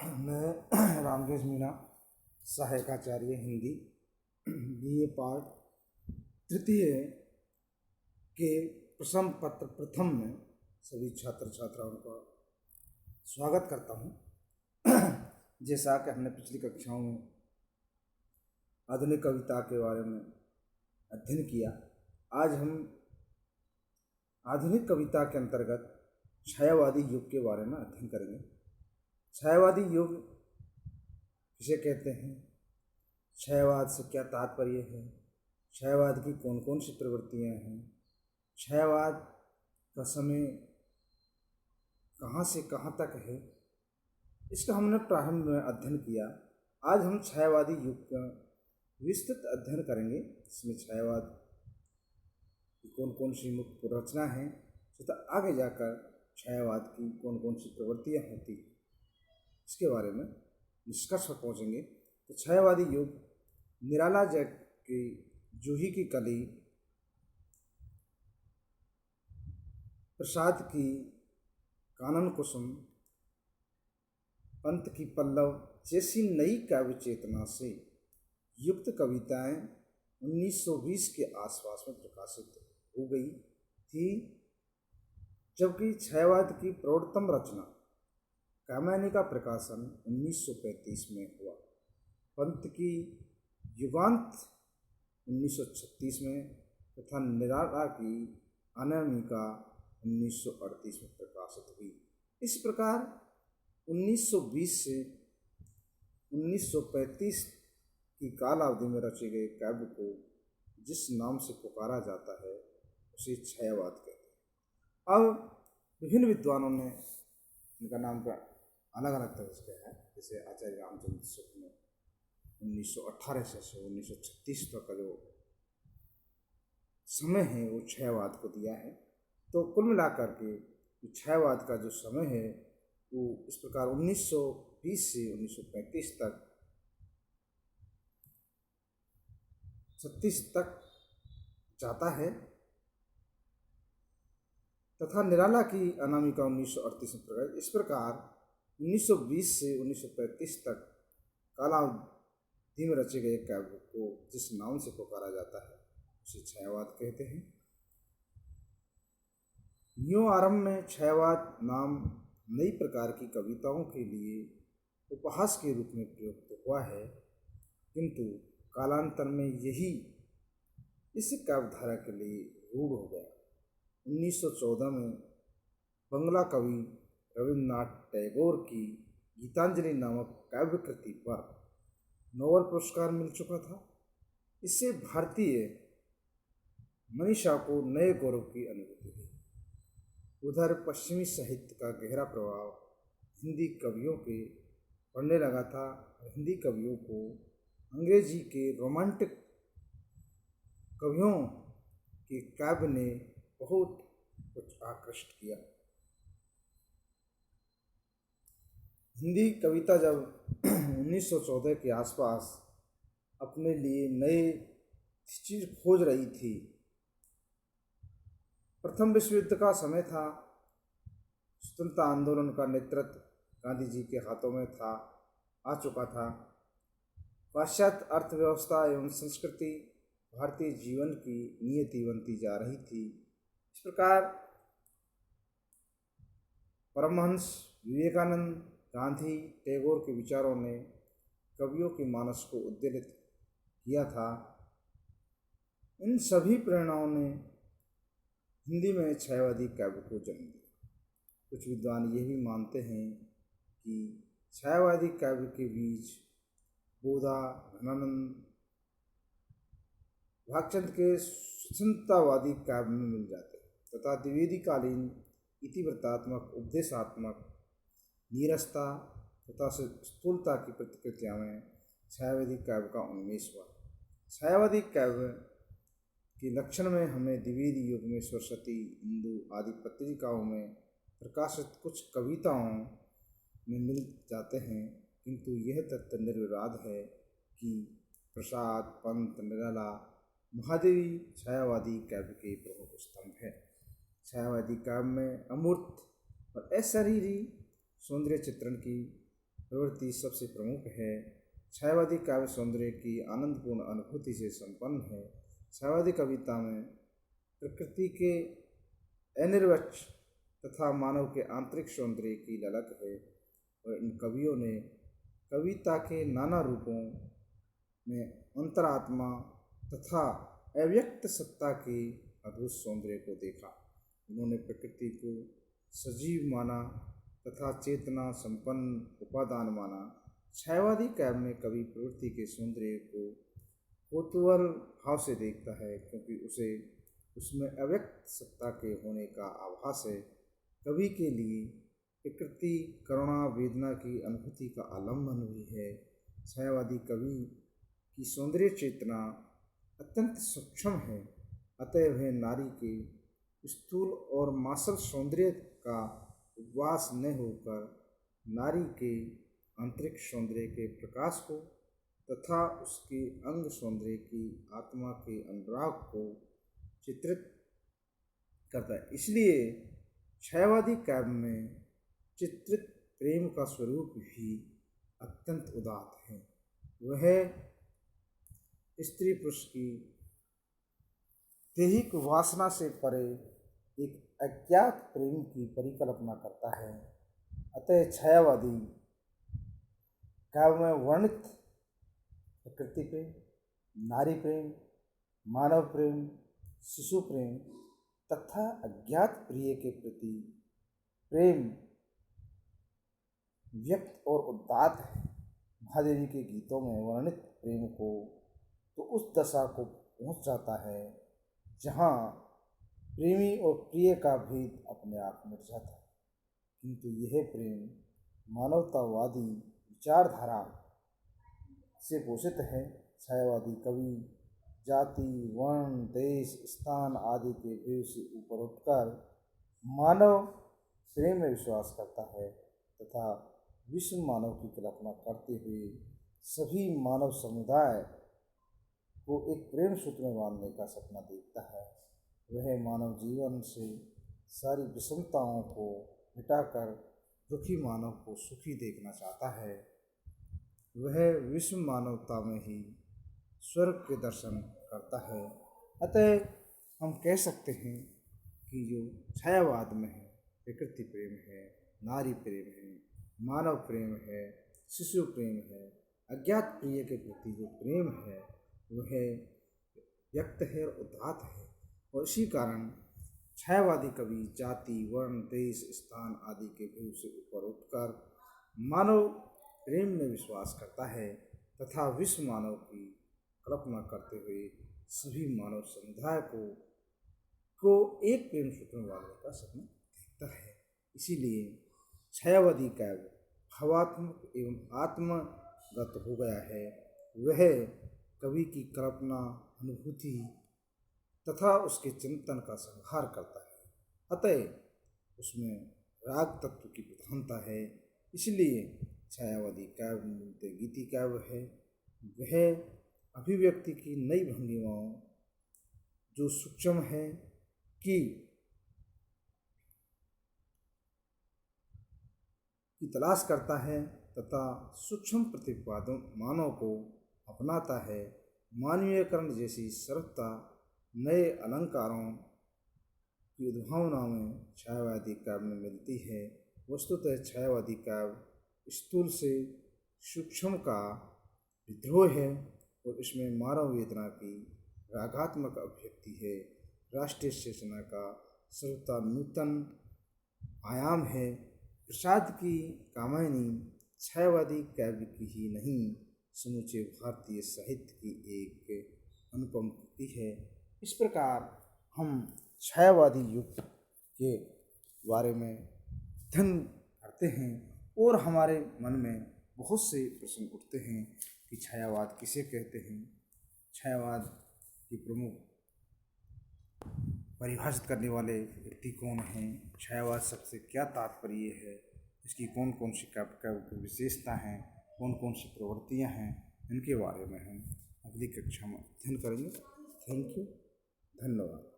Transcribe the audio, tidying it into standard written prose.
मैं Ramkesh Meena, सहायकाचार्य Hindi, BA part तृतीय के प्रथम पत्र प्रथम में सभी छात्र छात्राओं का स्वागत करता हूँ। जैसा कि हमने पिछली कक्षाओं में आधुनिक कविता के बारे में अध्ययन किया, आज हम आधुनिक कविता के अंतर्गत छायावादी युग के बारे में अध्ययन करेंगे। छायावादी युग किसे कहते हैं, छायावाद से क्या तात्पर्य है, छायावाद की कौन कौन सी प्रवृत्तियाँ हैं, छायावाद का समय कहाँ से कहाँ तक है, इसका हमने प्रारंभ में अध्ययन किया। आज हम छायावादी युग का विस्तृत अध्ययन करेंगे। इसमें छायावाद की कौन कौन सी मुख्य रचना है तथा आगे जाकर छायावाद की कौन कौन सी प्रवृत्तियाँ होती हैं, इसके बारे में निष्कर्ष पर पहुँचेंगे। तो छायावादी युग निराला जैक की जूही की कली, प्रसाद की कानन कुसुम, पंत की पल्लव जैसी नई काव्य चेतना से युक्त कविताएं 1920 के आसपास में प्रकाशित हो गई थी, जबकि छायावाद की प्रौढ़तम रचना कात्यायनी का प्रकाशन 1935 में हुआ। पंत की युगांत 1936 में तथा निराला की अनामिका 1938 में प्रकाशित हुई। इस प्रकार 1920 से 1935 की कालावधि में रचे गए काव्य को जिस नाम से पुकारा जाता है उसे छायावाद कहते हैं। अब विभिन्न विद्वानों ने इनका नाम का अलग अलग तरह से है। जैसे आचार्य रामचंद्र शुक्ल ने 1918 से 1936 तक का जो समय है वो छायावाद को दिया है। तो कुल मिलाकर के छायावाद का जो समय है वो इस प्रकार 1920 से 1935 तक 36 तक जाता है तथा निराला की अनामिका 1938 में प्रकाशित। इस प्रकार 1920 से 1935 तक कालावधि में रचे गए काव्य को जिस नाम से पुकारा जाता है उसे छायावाद कहते हैं। यूँ आरंभ में छायावाद नाम नई प्रकार की कविताओं के लिए उपहास के रूप में प्रयुक्त हुआ है, किंतु कालांतर में यही इस काव्यधारा के लिए रूढ़ हो गया। 1914 में बंगला कवि रविन्द्रनाथ टैगोर की गीतांजलि नामक काव्य कृति पर नोबेल पुरस्कार मिल चुका था। इससे भारतीय मनीषा को नए गौरव की अनुभूति हुई। उधर पश्चिमी साहित्य का गहरा प्रभाव हिंदी कवियों के पड़ने लगा था। हिंदी कवियों को अंग्रेजी के रोमांटिक कवियों के काव्य ने बहुत कुछ आकृष्ट किया। हिंदी कविता जब 1914 के आसपास अपने लिए नए चीज़ खोज रही थी, प्रथम विश्व युद्ध का समय था, स्वतंत्रता आंदोलन का नेतृत्व गांधी जी के हाथों में आ चुका था, पाश्चात्य अर्थव्यवस्था एवं संस्कृति भारतीय जीवन की नियति बनती जा रही थी। इस प्रकार परमहंस विवेकानंद, गांधी, टैगोर के विचारों ने कवियों के मानस को उद्वेलित किया था। इन सभी प्रेरणाओं ने हिंदी में छायावादी काव्य को जन्म दिया। कुछ विद्वान ये भी मानते हैं कि छायावादी काव्य के बीज बोधा, घनानंद, भागचंद के स्वतंत्रतावादी काव्य में मिल जाते हैं तथा द्विवेदीकालीन इतिवृत्तात्मक, उपदेशात्मक, नीरसता तथा स्थूलता की प्रतिकृतियाँ में छायावादी काव्य का उन्मेष हुआ। छायावादी काव्य के लक्षण में हमें द्विवेदी युग में सरस्वती, इंदु आदि पत्रिकाओं में प्रकाशित कुछ कविताओं में मिल जाते हैं, किंतु यह तथ्य निर्विवाद है कि प्रसाद, पंत, निराला, महादेवी छायावादी काव्य के प्रमुख स्तंभ है। छायावादी काव्य में अमूर्त और अशरीरी सौंदर्य चित्रण की प्रवृत्ति सबसे प्रमुख है। छायावादी काव्य सौंदर्य की आनंदपूर्ण अनुभूति से संपन्न है। छायावादी कविता में प्रकृति के अनिर्वच्य तथा मानव के आंतरिक सौंदर्य की झलक है और इन कवियों ने कविता के नाना रूपों में अंतरात्मा तथा अव्यक्त सत्ता के अद्भुत सौंदर्य को देखा। उन्होंने प्रकृति को सजीव माना तथा चेतना संपन्न उपादान माना। छायावादी काव्य में कवि प्रवृत्ति के सौंदर्य को कौतूहल भाव से देखता है, क्योंकि उसे उसमें अव्यक्त सत्ता के होने का आभास है। कवि के लिए प्रकृति करुणा वेदना की अनुभूति का आलम्बन भी है। छायावादी कवि की सौंदर्य चेतना अत्यंत सूक्ष्म है, अतः वह नारी के स्थूल और मांसल सौंदर्य का उपवास न होकर नारी के आंतरिक सौंदर्य के प्रकाश को तथा उसके अंग सौंदर्य की आत्मा के अनुराग को चित्रित करता है। इसलिए छायावादी काव्य में चित्रित प्रेम का स्वरूप भी अत्यंत उदात्त है। वह स्त्री पुरुष की दैहिक वासना से परे एक अज्ञात प्रेम की परिकल्पना करता है। अतः छायावादी काव्य में वर्णित प्रकृति प्रेम, नारी प्रेम, मानव प्रेम, शिशु प्रेम तथा अज्ञात प्रिय के प्रति प्रेम व्यक्त और उदात्त है। महादेवी के गीतों में वर्णित प्रेम को तो उस दशा को पहुंच जाता है जहां प्रेमी और प्रिय का भेद अपने आप मिट जाता है, किंतु यह प्रेम मानवतावादी विचारधारा से पोषित है। छायावादी कवि जाति, वर्ण, देश, स्थान आदि के भेद से ऊपर उठकर मानव प्रेम में विश्वास करता है तथा विश्व मानव की कल्पना करते हुए सभी मानव समुदाय को एक प्रेम सूत्र में बांधने का सपना देखता है। वह मानव जीवन से सारी विषमताओं को मिटाकर दुखी मानव को सुखी देखना चाहता है। वह विश्व मानवता में ही स्वर्ग के दर्शन करता है। अतः हम कह सकते हैं कि जो छायावाद में है, प्रकृति प्रेम है, नारी प्रेम है, मानव प्रेम है, शिशु प्रेम है, अज्ञात प्रिय के प्रति जो प्रेम है वह व्यक्त है और उदात्त है। और इसी कारण छायावादी कवि जाति, वर्ण, देश, स्थान आदि के भेद से ऊपर उठकर मानव प्रेम में विश्वास करता है तथा विश्व मानव की कल्पना करते हुए सभी मानव समुदाय को एक प्रेम सूत्र में बांधने का सपना देखता है। इसीलिए छायावादी काव्य भावात्मक एवं आत्मगत हो गया है। वह कवि की कल्पना, अनुभूति तथा उसके चिंतन का संहार करता है। अतः उसमें राग तत्व की प्रधानता है। इसलिए छायावादी काव्य मूलतः गीति काव्य है। वह अभिव्यक्ति की नई भंगिमाओं जो सूक्ष्म है की तलाश करता है तथा सूक्ष्म प्रतिपादनों को अपनाता है। मानवीयकरण जैसी सरलता नए अलंकारों की उद्भावना में छायावादी काव्य में मिलती है। वस्तुतः छायावादी काव्य स्थूल से सूक्ष्म का विद्रोह है और इसमें मानव वेदना की रागात्मक अभिव्यक्ति है। राष्ट्रीय चेतना का सर्वथा नूतन आयाम है। प्रसाद की कामिनी छायावादी काव्य की ही नहीं, समूचे भारतीय साहित्य की एक अनुपम कृति है। इस प्रकार हम छायावादी युग के बारे में अध्ययन करते हैं और हमारे मन में बहुत से प्रश्न उठते हैं कि छायावाद किसे कहते हैं, छायावाद की प्रमुख परिभाषित करने वाले व्यक्ति कौन हैं, छायावाद शब्द से क्या तात्पर्य है, इसकी कौन कौन सी काव्य विशेषता हैं, कौन कौन सी प्रवृत्तियाँ हैं, इनके बारे में हम अगली कक्षा में अध्ययन करेंगे। थैंक यू, धन्यवाद।